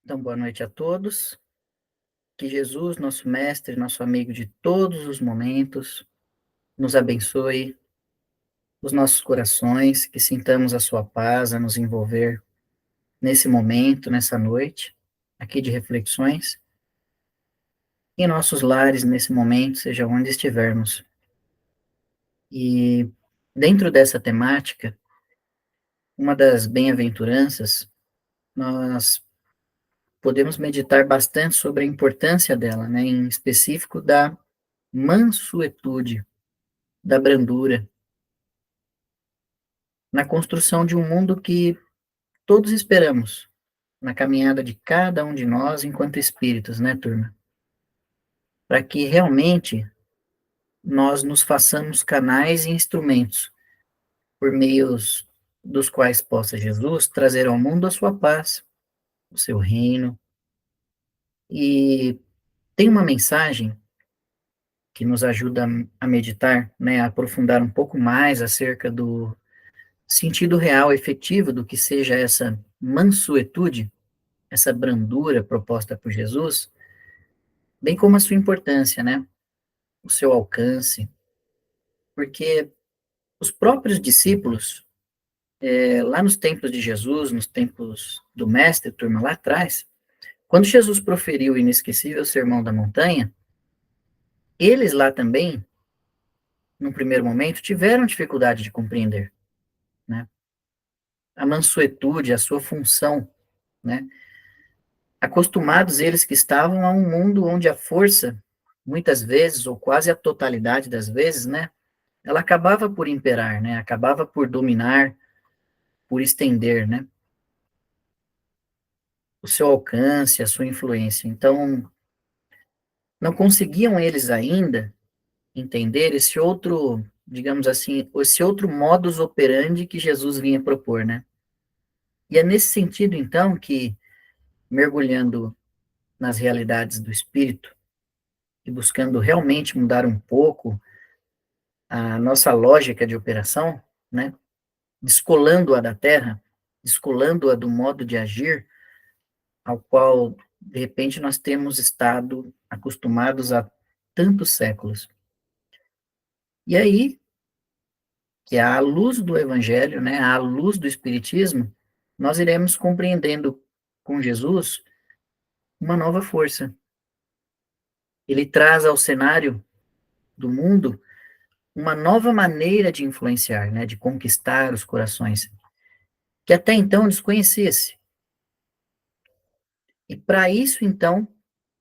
Então, boa noite a todos. Que Jesus, nosso mestre, nosso amigo de todos os momentos, nos abençoe os nossos corações, que sintamos a sua paz a nos envolver nesse momento, nessa noite, aqui de reflexões, em nossos lares nesse momento, seja onde estivermos. E dentro dessa temática, uma das bem-aventuranças, nós podemos meditar bastante sobre a importância dela, né, em específico da mansuetude, da brandura, na construção de um mundo que todos esperamos, na caminhada de cada um de nós enquanto espíritos, né, turma? Para que realmente nós nos façamos canais e instrumentos por meios dos quais possa Jesus trazer ao mundo a sua paz, o seu reino. E tem uma mensagem que nos ajuda a meditar, né, a aprofundar um pouco mais acerca do sentido real, efetivo do que seja essa mansuetude, essa brandura proposta por Jesus, bem como a sua importância, né? O seu alcance, porque os próprios discípulos, lá nos tempos de Jesus, nos tempos do Mestre, turma, lá atrás, quando Jesus proferiu o inesquecível Sermão da Montanha, eles lá também, num primeiro momento, tiveram dificuldade de compreender, né? A mansuetude, a sua função, né? Acostumados eles que estavam a um mundo onde a força, muitas vezes, ou quase a totalidade das vezes, né, ela acabava por imperar, né, acabava por dominar, por estender, né, o seu alcance, a sua influência. Então, não conseguiam eles ainda entender esse outro, digamos assim, esse outro modus operandi que Jesus vinha propor, né. E é nesse sentido, então, que, mergulhando nas realidades do espírito e buscando realmente mudar um pouco a nossa lógica de operação, né, descolando-a da Terra, descolando-a do modo de agir ao qual, de repente, nós temos estado acostumados há tantos séculos. E aí, que à luz do Evangelho, né, à luz do Espiritismo, nós iremos compreendendo com Jesus uma nova força. Ele traz ao cenário do mundo uma nova maneira de influenciar, né, de conquistar os corações, que até então desconhecia-se. E para isso, então,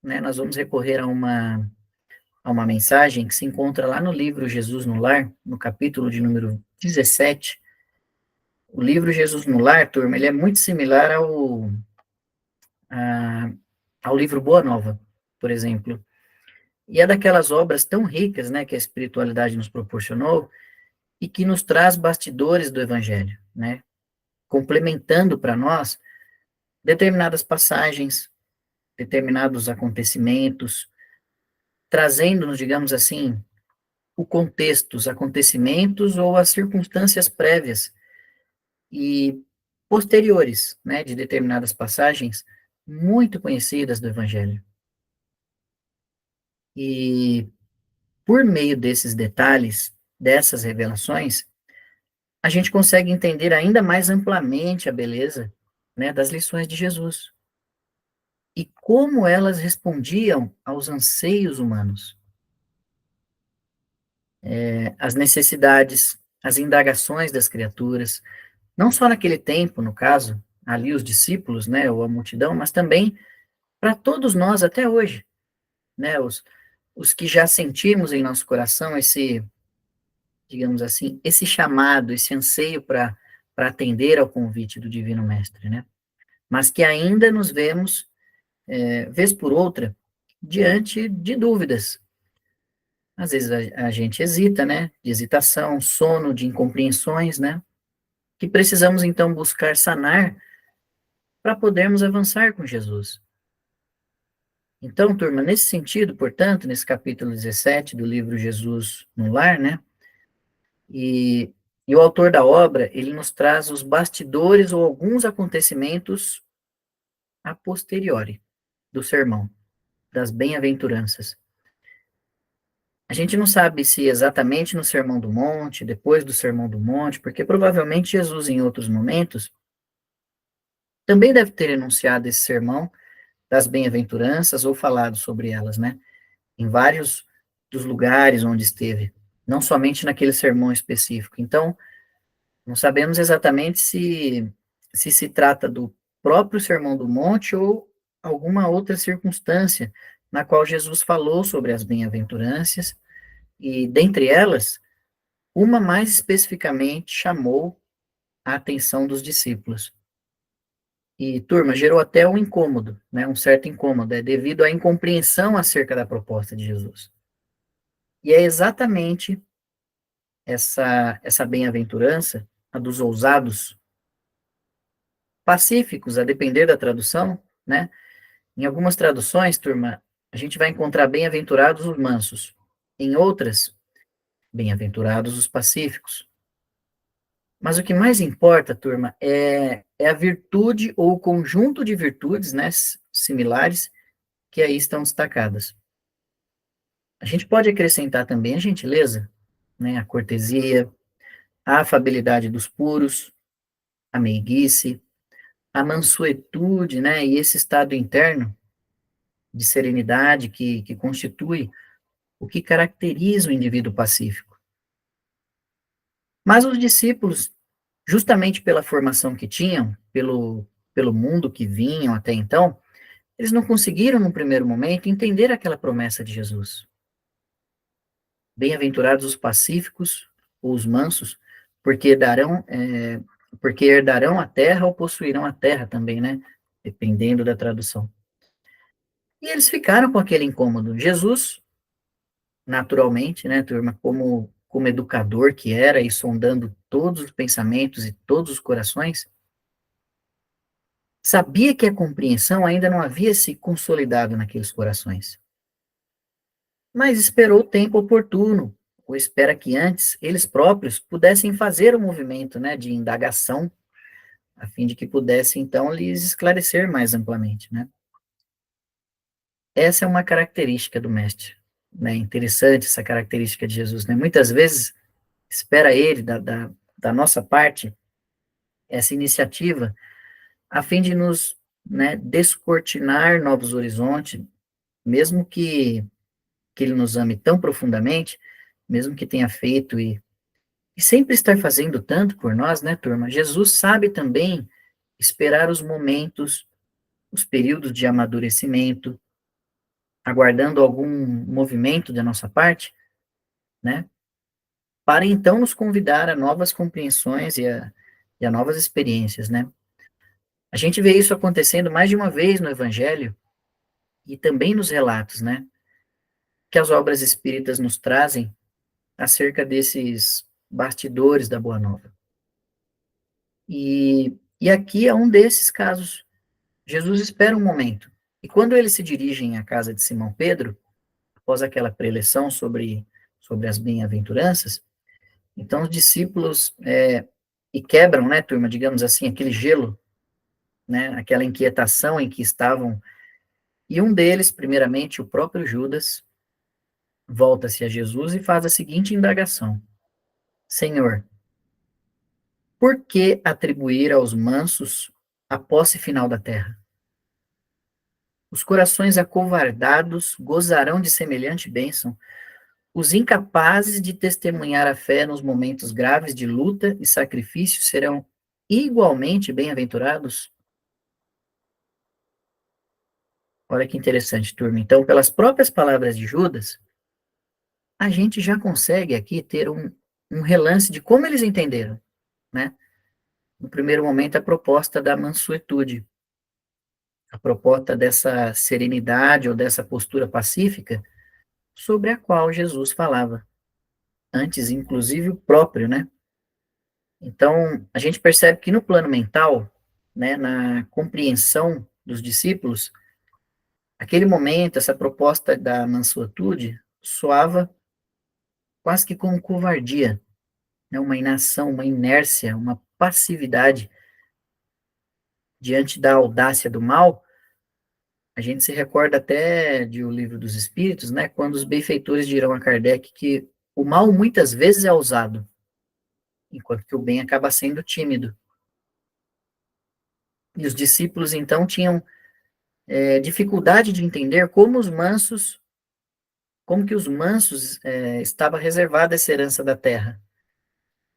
né, nós vamos recorrer a uma mensagem que se encontra lá no livro Jesus no Lar, no capítulo de número 17. O livro Jesus no Lar, turma, ele é muito similar a, ao livro Boa Nova, por exemplo. E é daquelas obras tão ricas, né, que a espiritualidade nos proporcionou e que nos traz bastidores do Evangelho, né, complementando para nós determinadas passagens, determinados acontecimentos, trazendo-nos, digamos assim, o contexto, os acontecimentos ou as circunstâncias prévias e posteriores, né, de determinadas passagens muito conhecidas do Evangelho. E por meio desses detalhes, dessas revelações, a gente consegue entender ainda mais amplamente a beleza, né, das lições de Jesus e como elas respondiam aos anseios humanos, às necessidades, às indagações das criaturas, não só naquele tempo, no caso, ali os discípulos, né, ou a multidão, mas também para todos nós até hoje, né, os que já sentimos em nosso coração esse, digamos assim, esse chamado, esse anseio para atender ao convite do Divino Mestre, né, mas que ainda nos vemos, vez por outra, diante de dúvidas. Às vezes a gente hesita, né, de hesitação, sono, de incompreensões, né, que precisamos então buscar sanar para podermos avançar com Jesus. Então, turma, nesse sentido, portanto, nesse capítulo 17 do livro Jesus no Lar, né, e, e o autor da obra, ele nos traz os bastidores ou alguns acontecimentos a posteriori do sermão, das bem-aventuranças. A gente não sabe se exatamente no Sermão do Monte, depois do Sermão do Monte, porque provavelmente Jesus, em outros momentos, também deve ter enunciado esse sermão das bem-aventuranças ou falado sobre elas, né? Em vários dos lugares onde esteve, não somente naquele sermão específico. Então, não sabemos exatamente se trata do próprio Sermão do Monte ou alguma outra circunstância na qual Jesus falou sobre as bem-aventuranças, e dentre elas, uma mais especificamente chamou a atenção dos discípulos. E, turma, gerou até um incômodo, né, um certo incômodo, devido à incompreensão acerca da proposta de Jesus. E é exatamente essa bem-aventurança, a dos ousados, pacíficos, a depender da tradução, né? Em algumas traduções, turma, a gente vai encontrar bem-aventurados os mansos. Em outras, bem-aventurados os pacíficos. Mas o que mais importa, turma, é a virtude ou o conjunto de virtudes, né, similares, que aí estão destacadas. A gente pode acrescentar também a gentileza, né, a cortesia, a afabilidade dos puros, a meiguice, a mansuetude, né, e esse estado interno de serenidade que constitui o que caracteriza o indivíduo pacífico. Mas os discípulos, justamente pela formação que tinham, pelo mundo que vinham até então, eles não conseguiram, no primeiro momento, entender aquela promessa de Jesus. Bem-aventurados os pacíficos, ou os mansos, porque porque herdarão a terra ou possuirão a terra também, né? Dependendo da tradução. E eles ficaram com aquele incômodo. Jesus, naturalmente, né, turma, como educador que era e sondando todos os pensamentos e todos os corações, sabia que a compreensão ainda não havia se consolidado naqueles corações. Mas esperou o tempo oportuno, ou espera que antes eles próprios pudessem fazer o movimento, né, de indagação, a fim de que pudesse então lhes esclarecer mais amplamente, né? Essa é uma característica do mestre, né? Interessante essa característica de Jesus, né? Muitas vezes espera ele da nossa parte essa iniciativa a fim de nos, né, descortinar novos horizontes, mesmo que ele nos ame tão profundamente, mesmo que tenha feito e sempre estar fazendo tanto por nós, né, turma? Jesus sabe também esperar os momentos, os períodos de amadurecimento, aguardando algum movimento da nossa parte, né, para então nos convidar a novas compreensões e a novas experiências, né? A gente vê isso acontecendo mais de uma vez no Evangelho e também nos relatos, né, que as obras espíritas nos trazem acerca desses bastidores da Boa Nova. E aqui é um desses casos. Jesus espera um momento. E quando eles se dirigem à casa de Simão Pedro, após aquela preleção sobre as bem-aventuranças, então os discípulos e quebram, né, turma, digamos assim, aquele gelo, né, aquela inquietação em que estavam, e um deles, primeiramente, o próprio Judas, volta-se a Jesus e faz a seguinte indagação: Senhor, por que atribuir aos mansos a posse final da terra? Os corações acovardados gozarão de semelhante bênção. Os incapazes de testemunhar a fé nos momentos graves de luta e sacrifício serão igualmente bem-aventurados? Olha que interessante, turma. Então, pelas próprias palavras de Judas, a gente já consegue aqui ter um relance de como eles entenderam, né? No primeiro momento, a proposta da mansuetude, a proposta dessa serenidade ou dessa postura pacífica sobre a qual Jesus falava. Antes, inclusive, o próprio, né? Então, a gente percebe que no plano mental, né, na compreensão dos discípulos, aquele momento, essa proposta da mansuetude, soava quase que como covardia, né, uma inação, uma inércia, uma passividade diante da audácia do mal, A gente se recorda até de O Livro dos Espíritos, né, quando os benfeitores dirão a Kardec que o mal muitas vezes é ousado, enquanto que o bem acaba sendo tímido. E os discípulos, então, tinham dificuldade de entender como que os mansos estava reservada essa herança da terra.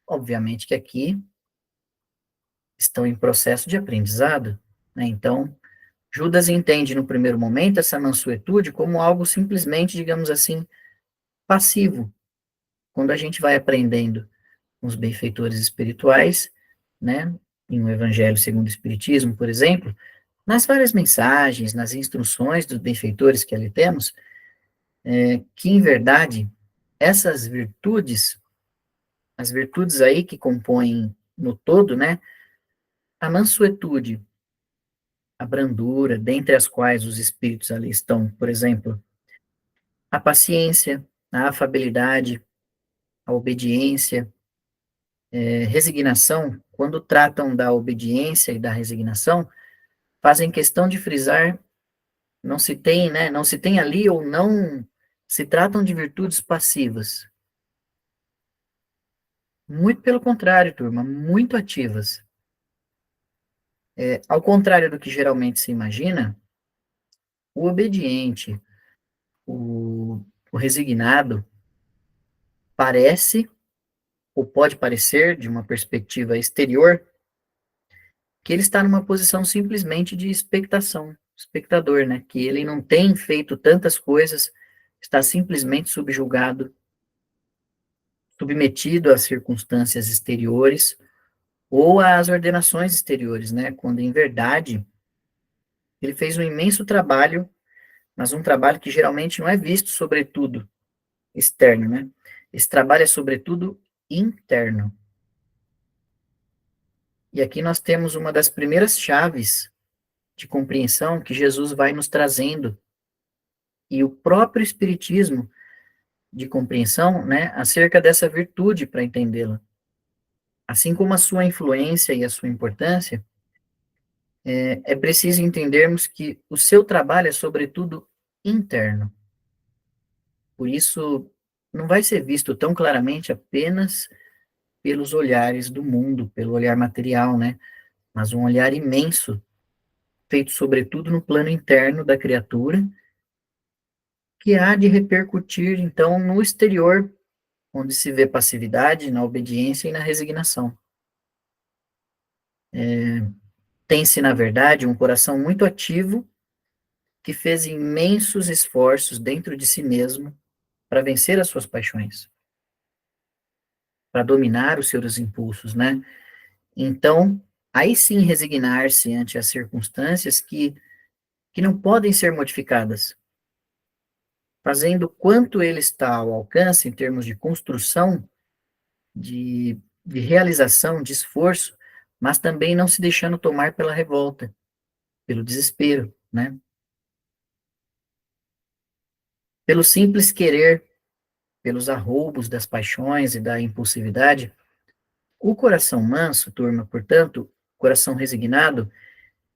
Obviamente que aqui estão em processo de aprendizado, né? Então, Judas entende no primeiro momento essa mansuetude como algo simplesmente, digamos assim, passivo. Quando a gente vai aprendendo com os benfeitores espirituais, né, em um Evangelho segundo o Espiritismo, por exemplo, nas várias mensagens, nas instruções dos benfeitores que ali temos, que em verdade essas virtudes, as virtudes aí que compõem no todo, né, a mansuetude, a brandura, dentre as quais os espíritos ali estão, por exemplo, a paciência, a afabilidade, a obediência, resignação, quando tratam da obediência e da resignação, fazem questão de frisar, não se tem, né, não se tem ali ou não se tratam de virtudes passivas. Muito pelo contrário, turma, muito ativas. Ao contrário do que geralmente se imagina, o obediente, o resignado, parece, ou pode parecer, de uma perspectiva exterior, que ele está numa posição simplesmente de expectação, espectador, né? Que ele não tem feito tantas coisas, está simplesmente subjugado, submetido às circunstâncias exteriores ou às ordenações exteriores, né? Quando em verdade ele fez um imenso trabalho, mas um trabalho que geralmente não é visto sobretudo externo, né? Esse trabalho é sobretudo interno. E aqui nós temos uma das primeiras chaves de compreensão que Jesus vai nos trazendo, e o próprio Espiritismo de compreensão, né, acerca dessa virtude para entendê-la. Assim como a sua influência e a sua importância, é preciso entendermos que o seu trabalho é sobretudo interno. Por isso, não vai ser visto tão claramente apenas pelos olhares do mundo, pelo olhar material, né? Mas um olhar imenso, feito sobretudo no plano interno da criatura, que há de repercutir, então, no exterior, onde se vê passividade, na obediência e na resignação. Tem-se, na verdade, um coração muito ativo, que fez imensos esforços dentro de si mesmo para vencer as suas paixões, para dominar os seus impulsos, né? Então, aí sim resignar-se ante as circunstâncias que não podem ser modificadas, fazendo quanto ele está ao alcance em termos de construção, de realização, de esforço, mas também não se deixando tomar pela revolta, pelo desespero, né? Pelo simples querer, pelos arroubos das paixões e da impulsividade. O coração manso, turma, portanto, coração resignado,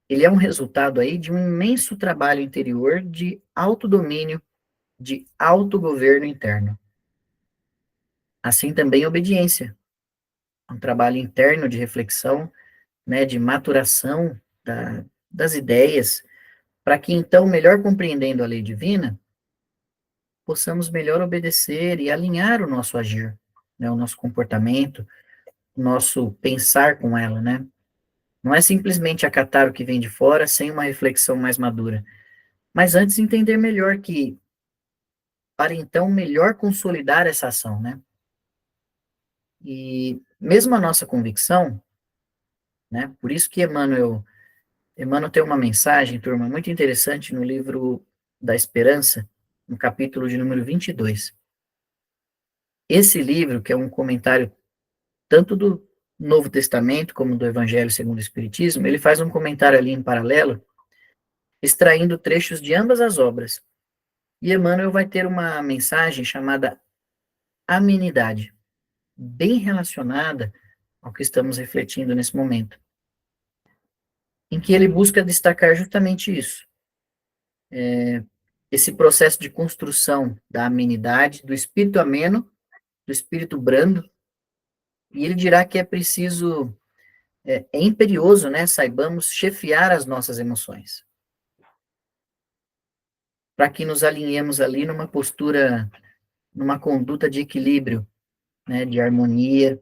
ele é um resultado aí de um imenso trabalho interior de autodomínio, de autogoverno interno. Assim também a obediência, um trabalho interno de reflexão, né, de maturação das ideias, para que então, melhor compreendendo a lei divina, possamos melhor obedecer e alinhar o nosso agir, né, o nosso comportamento, o nosso pensar com ela, né? Não é simplesmente acatar o que vem de fora sem uma reflexão mais madura, mas antes entender melhor que, para então melhor consolidar essa ação, né? E mesmo a nossa convicção, né? Por isso que Emmanuel tem uma mensagem, turma, muito interessante no livro da Esperança, no capítulo de número 22. Esse livro, que é um comentário tanto do Novo Testamento como do Evangelho segundo o Espiritismo, ele faz um comentário ali em paralelo, extraindo trechos de ambas as obras. E Emmanuel vai ter uma mensagem chamada amenidade, bem relacionada ao que estamos refletindo nesse momento, em que ele busca destacar justamente isso. esse processo de construção da amenidade, do espírito ameno, do espírito brando, e ele dirá que é preciso, é imperioso, né, saibamos chefiar as nossas emoções, para que nos alinhemos ali numa postura, numa conduta de equilíbrio, né, de harmonia,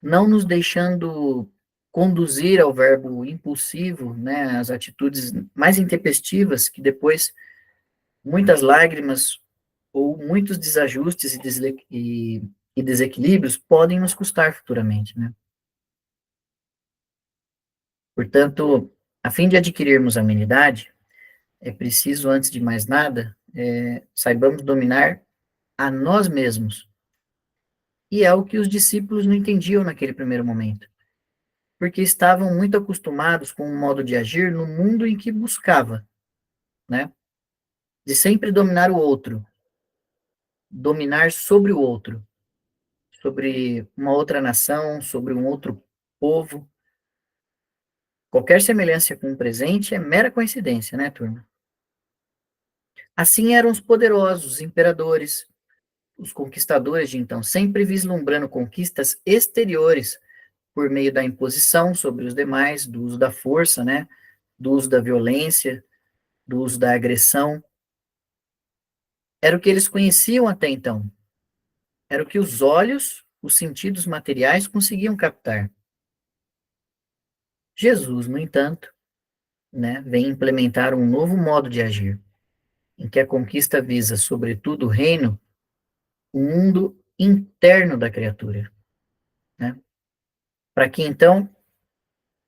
não nos deixando conduzir ao verbo impulsivo, né, as atitudes mais intempestivas, que depois muitas lágrimas ou muitos desajustes e desequilíbrios podem nos custar futuramente, né? Portanto, a fim de adquirirmos amenidade, é preciso, antes de mais nada, saibamos dominar a nós mesmos. E é o que os discípulos não entendiam naquele primeiro momento, porque estavam muito acostumados com um modo de agir no mundo em que buscava, né? De sempre dominar o outro, dominar sobre o outro, sobre uma outra nação, sobre um outro povo. Qualquer semelhança com o presente é mera coincidência, né, turma? Assim eram os poderosos, os imperadores, os conquistadores de então, sempre vislumbrando conquistas exteriores por meio da imposição sobre os demais, do uso da força, né, do uso da violência, do uso da agressão. Era o que eles conheciam até então. Era o que os olhos, os sentidos materiais conseguiam captar. Jesus, no entanto, né, vem implementar um novo modo de agir, em que a conquista visa, sobretudo, o reino, o mundo interno da criatura, né? Para que então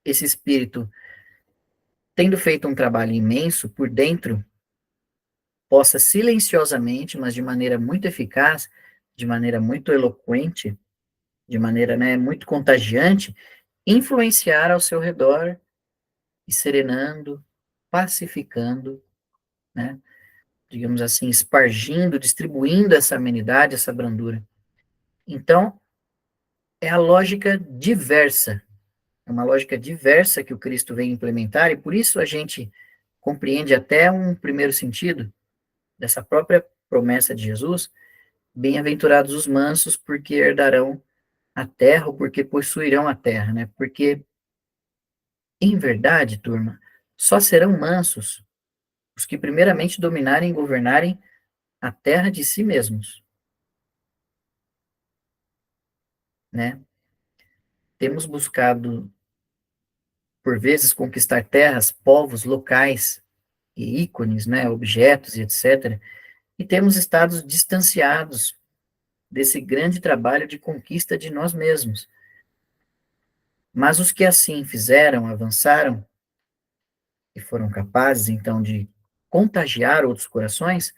esse espírito, tendo feito um trabalho imenso por dentro, possa silenciosamente, mas de maneira muito eficaz, de maneira muito eloquente, de maneira, né, muito contagiante, influenciar ao seu redor e serenando, pacificando, né, digamos assim, espargindo, distribuindo essa amenidade, essa brandura. Então, é a lógica diversa, é uma lógica diversa que o Cristo vem implementar, e por isso a gente compreende até um primeiro sentido dessa própria promessa de Jesus: bem-aventurados os mansos, porque herdarão a terra, ou porque possuirão a terra, né? Porque, em verdade, turma, só serão mansos os que primeiramente dominarem e governarem a terra de si mesmos, né? Temos buscado, por vezes, conquistar terras, povos, locais e ícones, né? Objetos e etc. E temos estado distanciados desse grande trabalho de conquista de nós mesmos. Mas os que assim fizeram, avançaram e foram capazes, então, de contagiar outros corações,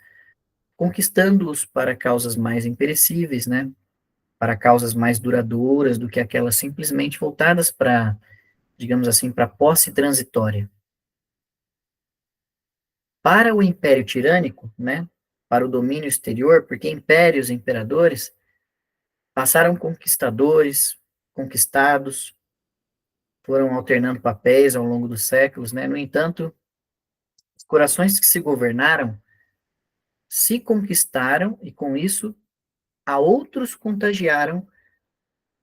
conquistando-os para causas mais imperecíveis, né? Para causas mais duradouras do que aquelas simplesmente voltadas para, digamos assim, para a posse transitória. Para o império tirânico, né? Para o domínio exterior, porque impérios, imperadores, passaram conquistadores, conquistados, foram alternando papéis ao longo dos séculos, né? No entanto, os corações que se governaram se conquistaram e, com isso, a outros contagiaram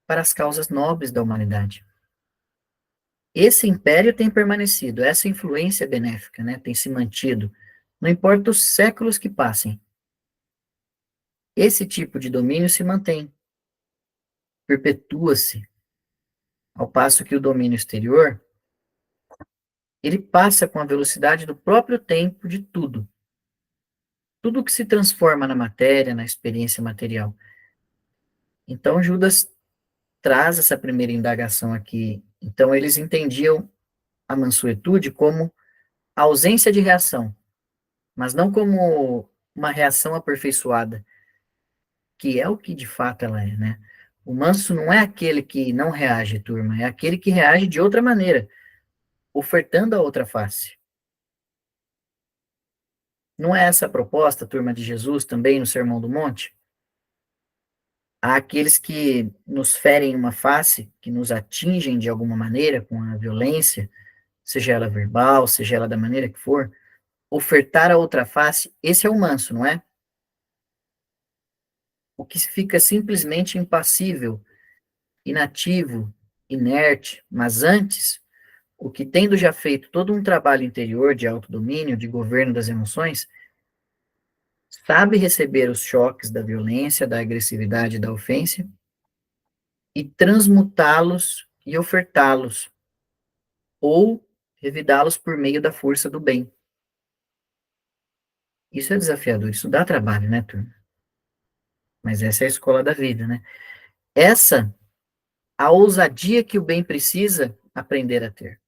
para as causas nobres da humanidade. Esse império tem permanecido, essa influência benéfica, né, tem se mantido, não importa os séculos que passem. Esse tipo de domínio se mantém, perpetua-se, ao passo que o domínio exterior, ele passa com a velocidade do próprio tempo de tudo. Tudo que se transforma na matéria, na experiência material. Então, Judas traz essa primeira indagação aqui. Então, eles entendiam a mansuetude como a ausência de reação, mas não como uma reação aperfeiçoada, que é o que de fato ela é, né? O manso não é aquele que não reage, turma, é aquele que reage de outra maneira, ofertando a outra face. Não é essa a proposta, turma, de Jesus também no Sermão do Monte? Há aqueles que nos ferem uma face, que nos atingem de alguma maneira com a violência, seja ela verbal, seja ela da maneira que for, ofertar a outra face, esse é o manso, não é? O que fica simplesmente impassível, inativo, inerte, mas antes, o que tendo já feito todo um trabalho interior de autodomínio, de governo das emoções, sabe receber os choques da violência, da agressividade, da ofensa e transmutá-los e ofertá-los, ou revidá-los por meio da força do bem. Isso é desafiador, isso dá trabalho, né, turma? Mas essa é a escola da vida, né? Essa, a ousadia que o bem precisa aprender a ter.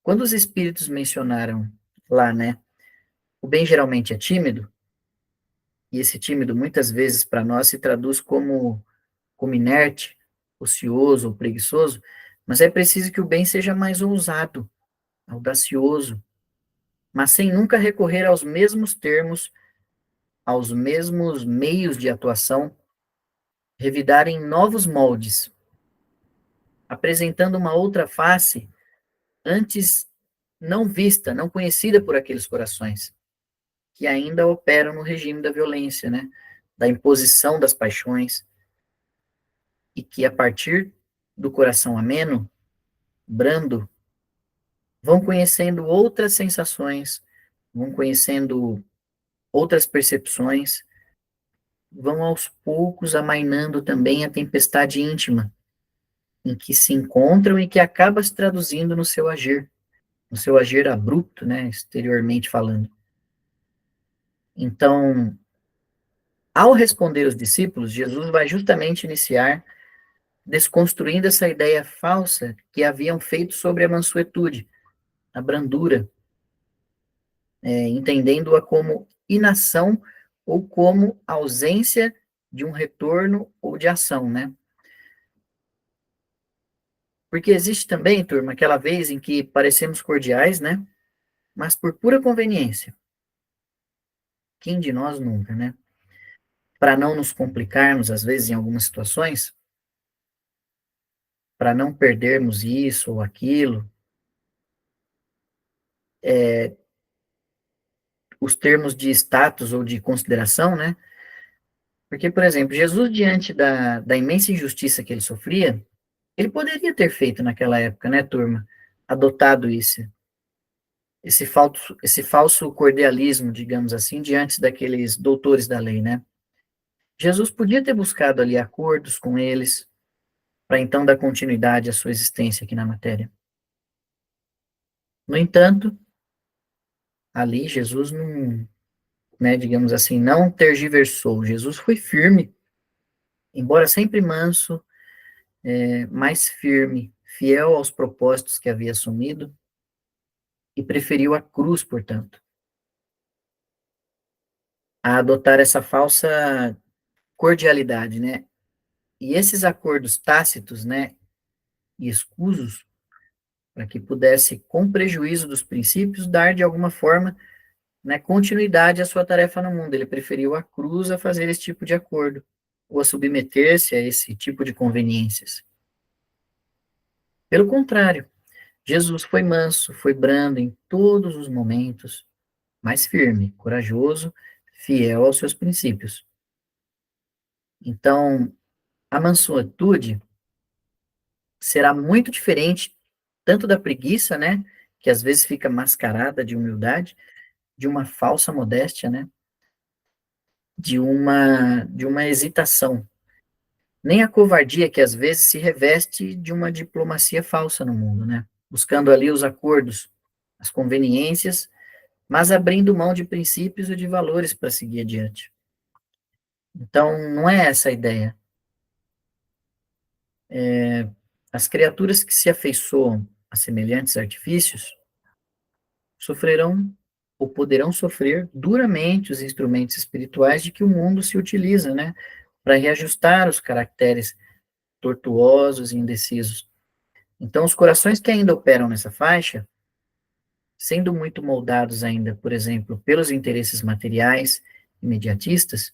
Quando os espíritos mencionaram lá, né, o bem geralmente é tímido, e esse tímido muitas vezes para nós se traduz como inerte, ocioso ou preguiçoso, mas é preciso que o bem seja mais ousado, audacioso, mas sem nunca recorrer aos mesmos termos, aos mesmos meios de atuação, revidar em novos moldes, apresentando uma outra face antes não vista, não conhecida por aqueles corações, que ainda operam no regime da violência, né? Da imposição das paixões, e que a partir do coração ameno, brando, vão conhecendo outras sensações, vão conhecendo outras percepções, vão aos poucos amainando também a tempestade íntima em que se encontram e que acaba se traduzindo no seu agir abrupto, né, exteriormente falando. Então, ao responder os discípulos, Jesus vai justamente iniciar desconstruindo essa ideia falsa que haviam feito sobre a mansuetude, a brandura, entendendo-a como inação ou como ausência de um retorno ou de ação, né? Porque existe também, turma, aquela vez em que parecemos cordiais, né? Mas por pura conveniência. Quem de nós nunca, né? Para não nos complicarmos, às vezes, em algumas situações, para não perdermos isso ou aquilo, os termos de status ou de consideração, né? Porque, por exemplo, Jesus, diante da imensa injustiça que ele sofria, ele poderia ter feito naquela época, né, turma? Adotado isso, esse falso cordialismo, digamos assim, diante daqueles doutores da lei, né? Jesus podia ter buscado ali acordos com eles, para então dar continuidade à sua existência aqui na matéria. No entanto, ali Jesus não, né, digamos assim, não tergiversou. Jesus foi firme, embora sempre manso, mais firme, fiel aos propósitos que havia assumido, e preferiu a cruz, portanto, a adotar essa falsa cordialidade, né? E esses acordos tácitos, né, e escusos, para que pudesse, com prejuízo dos princípios, dar de alguma forma, né, continuidade à sua tarefa no mundo. Ele preferiu a cruz a fazer esse tipo de acordo, ou a submeter-se a esse tipo de conveniências. Pelo contrário, Jesus foi manso, foi brando em todos os momentos, mas firme, corajoso, fiel aos seus princípios. Então, a mansuetude será muito diferente tanto da preguiça, né, que às vezes fica mascarada de humildade, de uma falsa modéstia, né, de uma hesitação, nem a covardia que às vezes se reveste de uma diplomacia falsa no mundo, né, buscando ali os acordos, as conveniências, mas abrindo mão de princípios e de valores para seguir adiante. Então, não é essa a ideia. As criaturas que se afeiçoam a semelhantes artifícios sofrerão ou poderão sofrer duramente os instrumentos espirituais de que o mundo se utiliza, né, para reajustar os caracteres tortuosos e indecisos. Então, os corações que ainda operam nessa faixa, sendo muito moldados ainda, por exemplo, pelos interesses materiais imediatistas,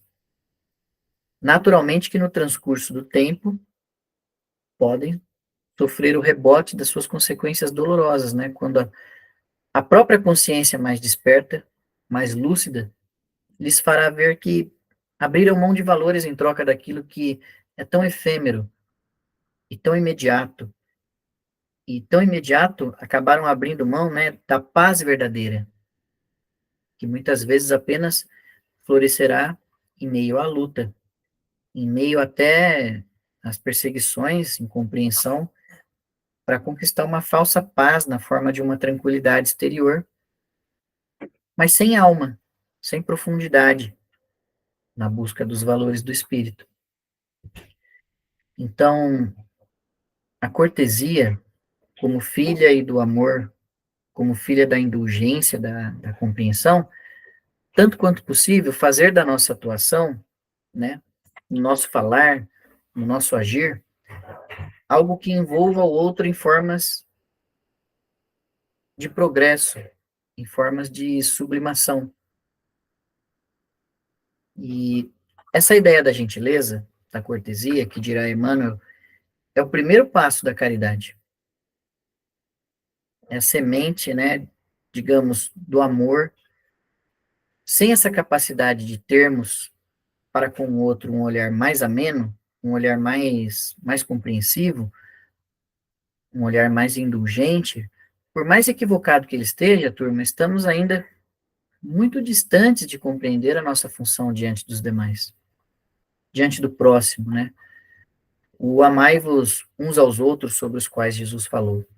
naturalmente que no transcurso do tempo podem sofrer o rebote das suas consequências dolorosas, né, quando A própria consciência mais desperta, mais lúcida, lhes fará ver que abriram mão de valores em troca daquilo que é tão efêmero e tão imediato. E tão imediato acabaram abrindo mão, né, da paz verdadeira, que muitas vezes apenas florescerá em meio à luta, em meio até às perseguições, incompreensão, para conquistar uma falsa paz na forma de uma tranquilidade exterior, mas sem alma, sem profundidade, na busca dos valores do espírito. Então, a cortesia, como filha e do amor, como filha da indulgência, da compreensão, tanto quanto possível, fazer da nossa atuação, né, no nosso falar, no nosso agir, algo que envolva o outro em formas de progresso, em formas de sublimação. E essa ideia da gentileza, da cortesia, que dirá Emmanuel, é o primeiro passo da caridade. É a semente, né, digamos, do amor. Sem essa capacidade de termos para com o outro um olhar mais ameno, um olhar mais compreensivo, um olhar mais indulgente, por mais equivocado que ele esteja, turma, estamos ainda muito distantes de compreender a nossa função diante dos demais, diante do próximo, né? O amai-vos uns aos outros sobre os quais Jesus falou.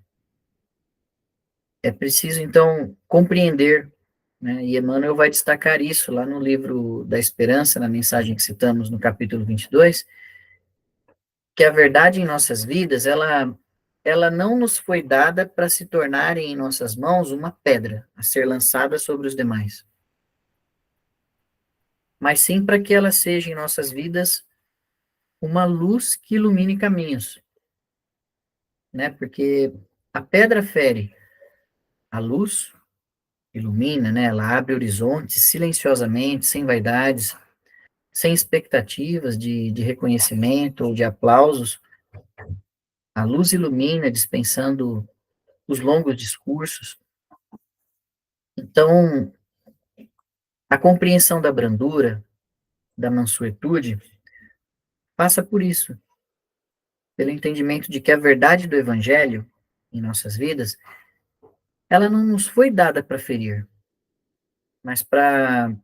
É preciso, então, compreender, né? E Emmanuel vai destacar isso lá no livro da Esperança, na mensagem que citamos no capítulo 22, que a verdade em nossas vidas, ela não nos foi dada para se tornarem em nossas mãos uma pedra a ser lançada sobre os demais, mas sim para que ela seja em nossas vidas uma luz que ilumine caminhos, né? Porque a pedra fere, a luz ilumina, né? Ela abre horizontes silenciosamente, sem vaidades, sem expectativas de reconhecimento ou de aplausos. A luz ilumina, dispensando os longos discursos. Então, a compreensão da brandura, da mansuetude, passa por isso, pelo entendimento de que a verdade do Evangelho em nossas vidas, ela não nos foi dada para ferir, mas para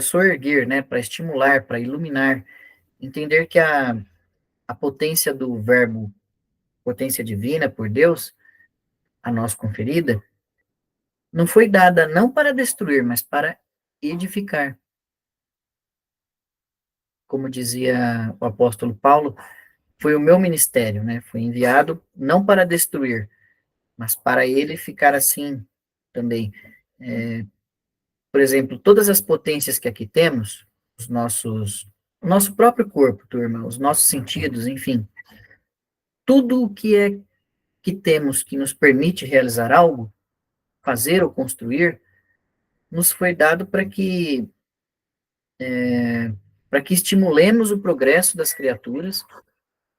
soerguer, né, para estimular, para iluminar, entender que a potência do verbo, potência divina por Deus, a nós conferida, não foi dada não para destruir, mas para edificar. Como dizia o apóstolo Paulo, foi o meu ministério, né? Foi enviado não para destruir, mas para ele ficar assim também. É, por exemplo, todas as potências que aqui temos, o nosso próprio corpo, turma, os nossos sentidos, enfim, tudo o que é que temos que nos permite realizar algo, fazer ou construir, nos foi dado para que estimulemos o progresso das criaturas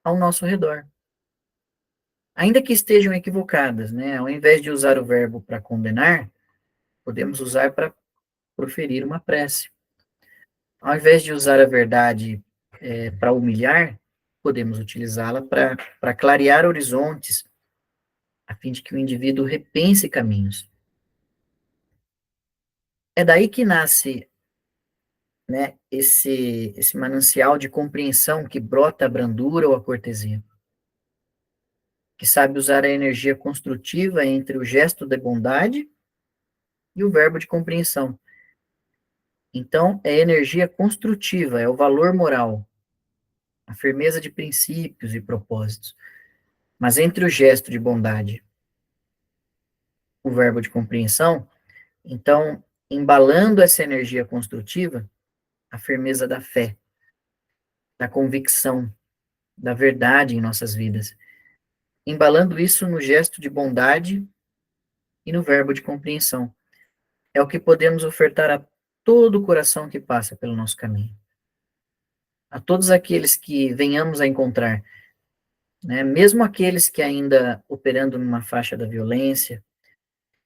ao nosso redor. Ainda que estejam equivocadas, né? Ao invés de usar o verbo para condenar, podemos usar para proferir uma prece. Ao invés de usar a verdade para humilhar, podemos utilizá-la para clarear horizontes, a fim de que o indivíduo repense caminhos. É daí que nasce, né, esse manancial de compreensão que brota a brandura ou a cortesia, que sabe usar a energia construtiva entre o gesto da bondade e o verbo de compreensão. Então, é energia construtiva, é o valor moral, a firmeza de princípios e propósitos. Mas entre o gesto de bondade e o verbo de compreensão, então, embalando essa energia construtiva, a firmeza da fé, da convicção, da verdade em nossas vidas. Embalando isso no gesto de bondade e no verbo de compreensão. É o que podemos ofertar a todo o coração que passa pelo nosso caminho. A todos aqueles que venhamos a encontrar, né? Mesmo aqueles que ainda operando numa faixa da violência,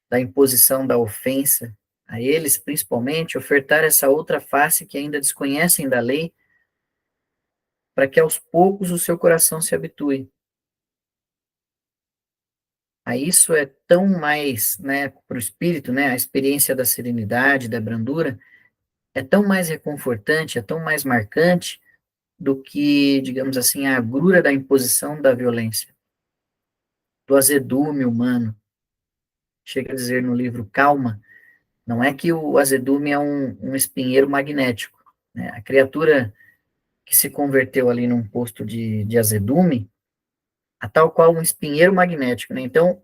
da imposição da ofensa a eles, principalmente, ofertar essa outra face que ainda desconhecem da lei, para que aos poucos o seu coração se habitue. A isso é tão mais, né, para o espírito, né, a experiência da serenidade, da brandura, é tão mais reconfortante, é tão mais marcante do que, digamos assim, a agrura da imposição da violência, do azedume humano. Chega a dizer no livro Calma, não é que o azedume é um espinheiro magnético, né? A criatura que se converteu ali num posto de azedume, a tal qual um espinheiro magnético, né? Então,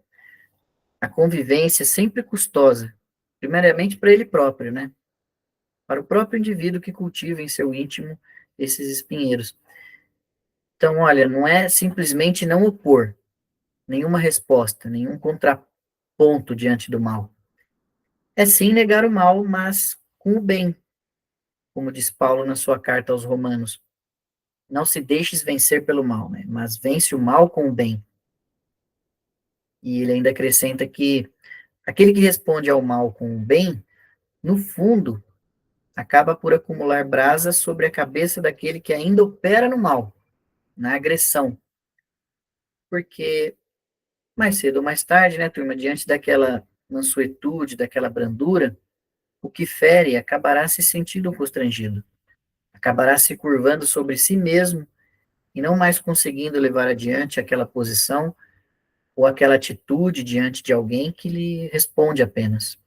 a convivência é sempre custosa, primeiramente para ele próprio, né? Para o próprio indivíduo que cultiva em seu íntimo esses espinheiros. Então, olha, não é simplesmente não opor nenhuma resposta, nenhum contraponto diante do mal. É sim negar o mal, mas com o bem, como diz Paulo na sua carta aos Romanos. Não se deixes vencer pelo mal, né? Mas vence o mal com o bem. E ele ainda acrescenta que aquele que responde ao mal com o bem, no fundo, acaba por acumular brasas sobre a cabeça daquele que ainda opera no mal, na agressão. Porque mais cedo ou mais tarde, né, turma, diante daquela mansuetude, daquela brandura, o que fere acabará se sentindo constrangido, acabará se curvando sobre si mesmo e não mais conseguindo levar adiante aquela posição ou aquela atitude diante de alguém que lhe responde apenas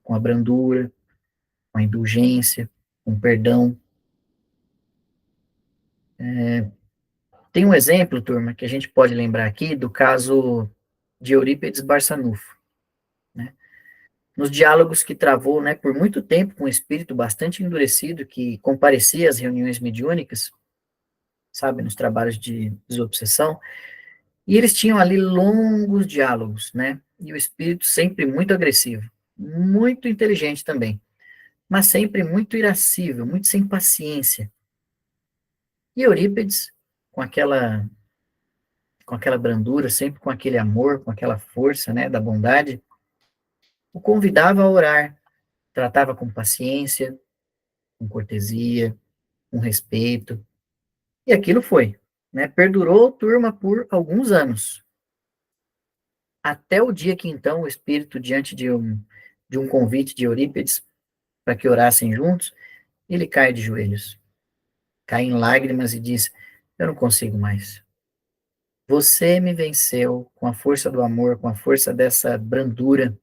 com a brandura, com a indulgência, com o perdão. Tem um exemplo, turma, que a gente pode lembrar aqui do caso de Eurípides Barçanufo, né? Nos diálogos que travou, né, por muito tempo com um espírito bastante endurecido que comparecia às reuniões mediúnicas, sabe, nos trabalhos de desobsessão, e eles tinham ali longos diálogos, né, e o espírito sempre muito agressivo, muito inteligente também, mas sempre muito irascível, muito sem paciência. E Eurípides, com aquela brandura, sempre com aquele amor, com aquela força, né, da bondade, o convidava a orar, tratava com paciência, com cortesia, com respeito, e aquilo foi, né, perdurou, turma, por alguns anos, até o dia que então o espírito, diante de um convite de Eurípides para que orassem juntos, ele cai de joelhos, cai em lágrimas e diz: eu não consigo mais. Você me venceu com a força do amor, com a força dessa brandura,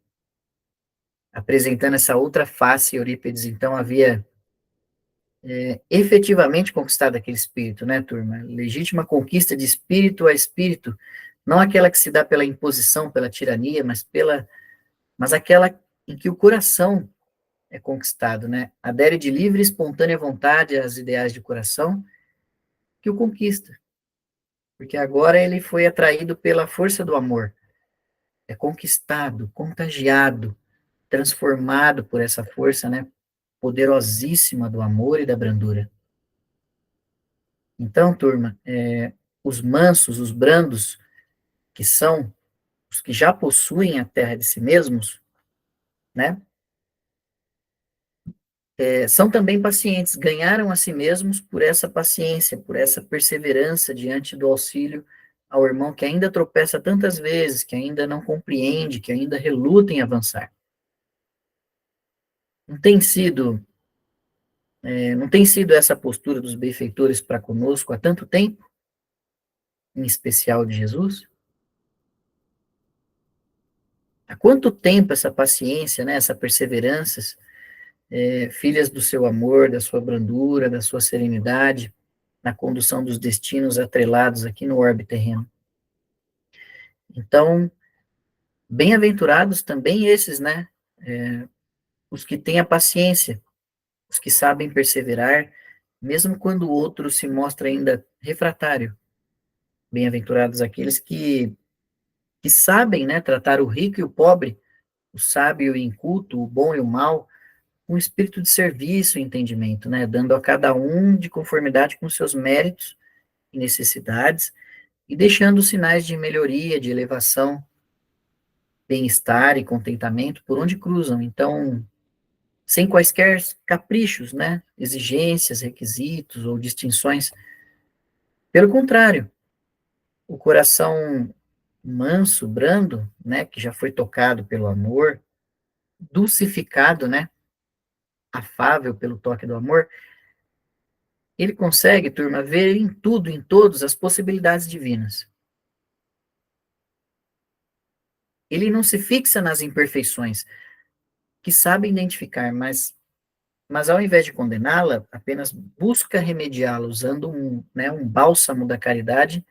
apresentando essa outra face. Eurípides então havia efetivamente conquistado aquele espírito, né, turma? Legítima conquista de espírito a espírito, não aquela que se dá pela imposição, pela tirania, mas aquela em que o coração é conquistado, né? Adere de livre e espontânea vontade às ideais de coração que o conquista, porque agora ele foi atraído pela força do amor, é conquistado, contagiado, transformado por essa força, né, poderosíssima do amor e da brandura. Então, turma, os mansos, os brandos, que são os que já possuem a terra de si mesmos, né, são também pacientes, ganharam a si mesmos por essa paciência, por essa perseverança diante do auxílio ao irmão que ainda tropeça tantas vezes, que ainda não compreende, que ainda reluta em avançar. Não tem sido, não tem sido essa a postura dos benfeitores para conosco há tanto tempo, em especial de Jesus? Há quanto tempo essa paciência, né, essa perseverança, filhas do seu amor, da sua brandura, da sua serenidade, na condução dos destinos atrelados aqui no orbe terreno. Então, bem-aventurados também esses, né, os que têm a paciência, os que sabem perseverar, mesmo quando o outro se mostra ainda refratário. Bem-aventurados aqueles que sabem, né, tratar o rico e o pobre, o sábio e o inculto, o bom e o mal, com espírito de serviço e entendimento, né, dando a cada um de conformidade com seus méritos e necessidades, e deixando sinais de melhoria, de elevação, bem-estar e contentamento por onde cruzam. Então, sem quaisquer caprichos, né? Exigências, requisitos ou distinções. Pelo contrário, o coração manso, brando, né, que já foi tocado pelo amor, dulcificado, né, afável pelo toque do amor, ele consegue, turma, ver em tudo, em todos, as possibilidades divinas. Ele não se fixa nas imperfeições, que sabe identificar, mas ao invés de condená-la, apenas busca remediá-la usando um bálsamo da caridade,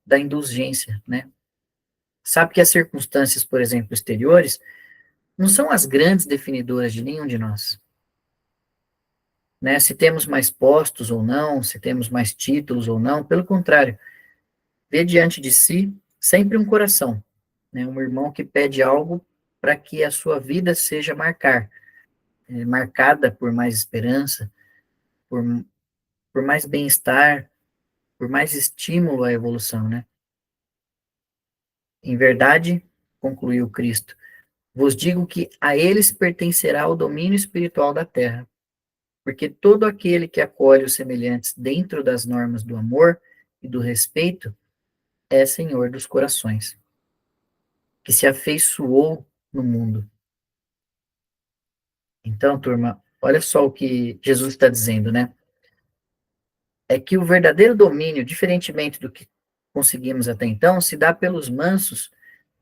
da indulgência, né? Sabe que as circunstâncias, por exemplo, exteriores, não são as grandes definidoras de nenhum de nós, né? Se temos mais postos ou não, se temos mais títulos ou não, pelo contrário, vê diante de si sempre um coração, né? Um irmão que pede algo para que a sua vida seja marcada por mais esperança, por, por mais bem-estar, por mais estímulo à evolução, né? Em verdade, concluiu Cristo, vos digo que a eles pertencerá o domínio espiritual da terra, porque todo aquele que acolhe os semelhantes dentro das normas do amor e do respeito é senhor dos corações, que se afeiçoou no mundo. Então, turma, olha só o que Jesus está dizendo, né? É que o verdadeiro domínio, diferentemente do que conseguimos até então, se dá pelos mansos,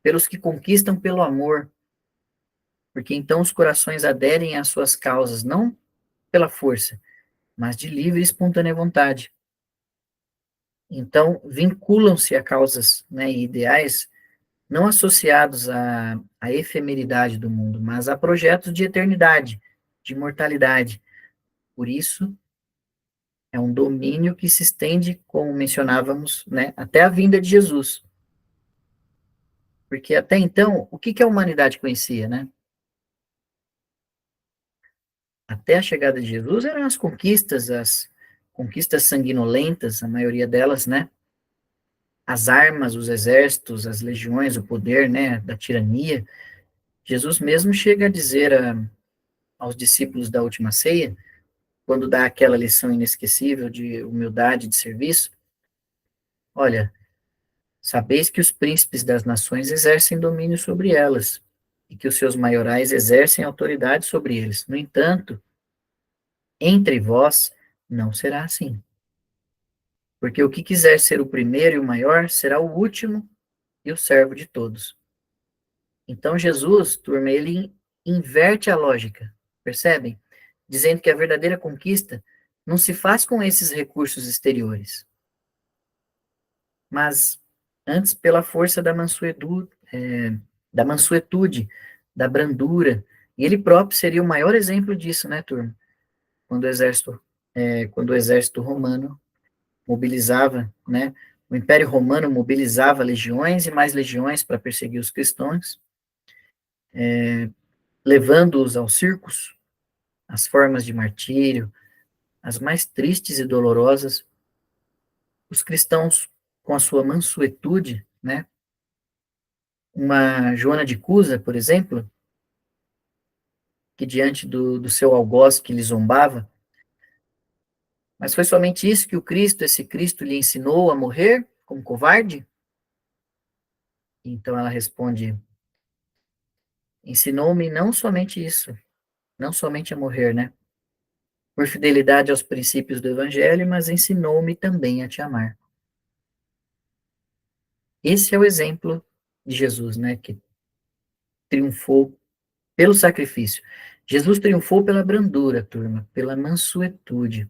pelos que conquistam pelo amor, porque então os corações aderem às suas causas, não pela força, mas de livre e espontânea vontade. Então, vinculam-se a causas, né, e ideais não associados à efemeridade do mundo, mas a projetos de eternidade, de imortalidade. Por isso, é um domínio que se estende, como mencionávamos, né, até a vinda de Jesus. Porque até então, o que que a humanidade conhecia, né? Até a chegada de Jesus eram as conquistas sanguinolentas, a maioria delas, né? As armas, os exércitos, as legiões, o poder, né, da tirania. Jesus mesmo chega a dizer aos discípulos da última ceia, quando dá aquela lição inesquecível de humildade e de serviço, olha, sabeis que os príncipes das nações exercem domínio sobre elas, e que os seus maiorais exercem autoridade sobre eles. No entanto, entre vós não será assim. Porque o que quiser ser o primeiro e o maior será o último e o servo de todos. Então Jesus, turma, ele inverte a lógica, percebem? Dizendo que a verdadeira conquista não se faz com esses recursos exteriores, mas antes pela força da mansuetude, da brandura. E ele próprio seria o maior exemplo disso, né, turma? Quando o exército romano mobilizava, né, o Império Romano mobilizava legiões e mais legiões para perseguir os cristãos, levando-os aos circos, às formas de martírio, as mais tristes e dolorosas. Os cristãos, com a sua mansuetude, né, uma Joana de Cusa, por exemplo, que diante do seu algoz que lhe zombava, mas foi somente isso que esse Cristo, lhe ensinou a morrer como covarde? Então ela responde: ensinou-me não somente isso, não somente a morrer, né? Por fidelidade aos princípios do Evangelho, mas ensinou-me também a te amar. Esse é o exemplo de Jesus, né? Que triunfou pelo sacrifício. Jesus triunfou pela brandura, turma, pela mansuetude,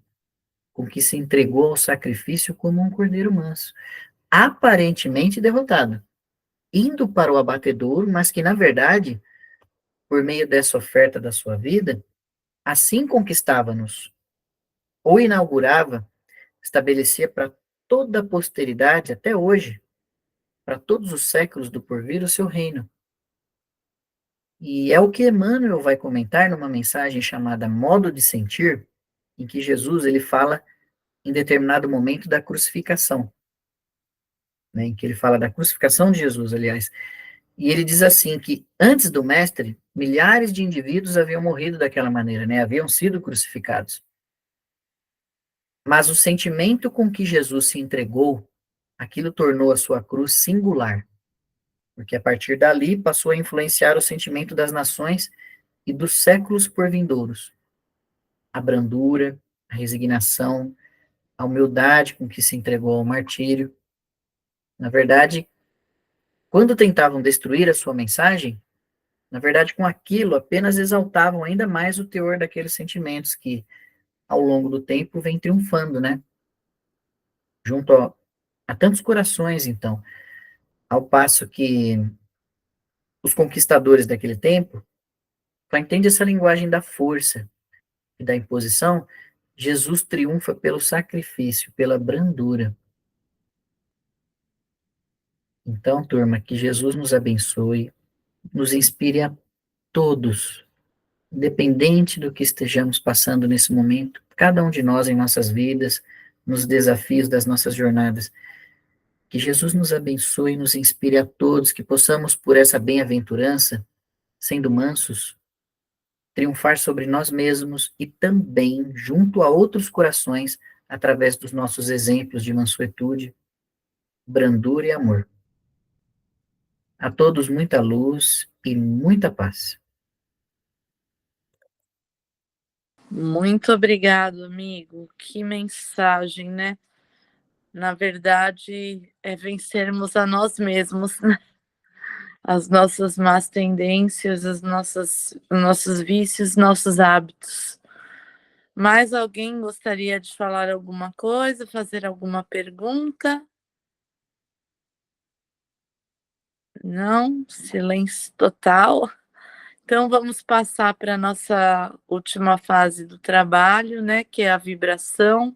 com que se entregou ao sacrifício como um cordeiro manso, aparentemente derrotado, indo para o abatedouro, mas que, na verdade, por meio dessa oferta da sua vida, assim conquistava-nos, ou inaugurava, estabelecia para toda a posteridade, até hoje, para todos os séculos do porvir, o seu reino. E é o que Emmanuel vai comentar numa mensagem chamada Modo de Sentir, em que Jesus ele fala em determinado momento da crucificação, né, em que ele fala da crucificação de Jesus, aliás, E ele diz assim que antes do mestre, milhares de indivíduos haviam morrido daquela maneira, né? Haviam sido crucificados. Mas o sentimento com que Jesus se entregou, aquilo tornou a sua cruz singular, porque a partir dali passou a influenciar o sentimento das nações e dos séculos por vindouros. A brandura, a resignação, a humildade com que se entregou ao martírio. Na verdade, quando tentavam destruir a sua mensagem, na verdade, com aquilo apenas exaltavam ainda mais o teor daqueles sentimentos que, ao longo do tempo, vem triunfando, né? Junto a tantos corações, então. Ao passo que os conquistadores daquele tempo só entendem essa linguagem da força e da imposição. Jesus triunfa pelo sacrifício, pela brandura. Então, turma, que Jesus nos abençoe, nos inspire a todos, independente do que estejamos passando nesse momento, cada um de nós em nossas vidas, nos desafios das nossas jornadas. Que Jesus nos abençoe e nos inspire a todos, que possamos, por essa bem-aventurança, sendo mansos, triunfar sobre nós mesmos e também junto a outros corações, através dos nossos exemplos de mansuetude, brandura e amor. A todos muita luz e muita paz. Muito obrigado, amigo. Que mensagem, né? Na verdade, é vencermos a nós mesmos, né? As nossas más tendências, os nossos vícios, nossos hábitos. Mais alguém gostaria de falar alguma coisa, fazer alguma pergunta? Não? Silêncio total. Então vamos passar para a nossa última fase do trabalho, né, que é a vibração.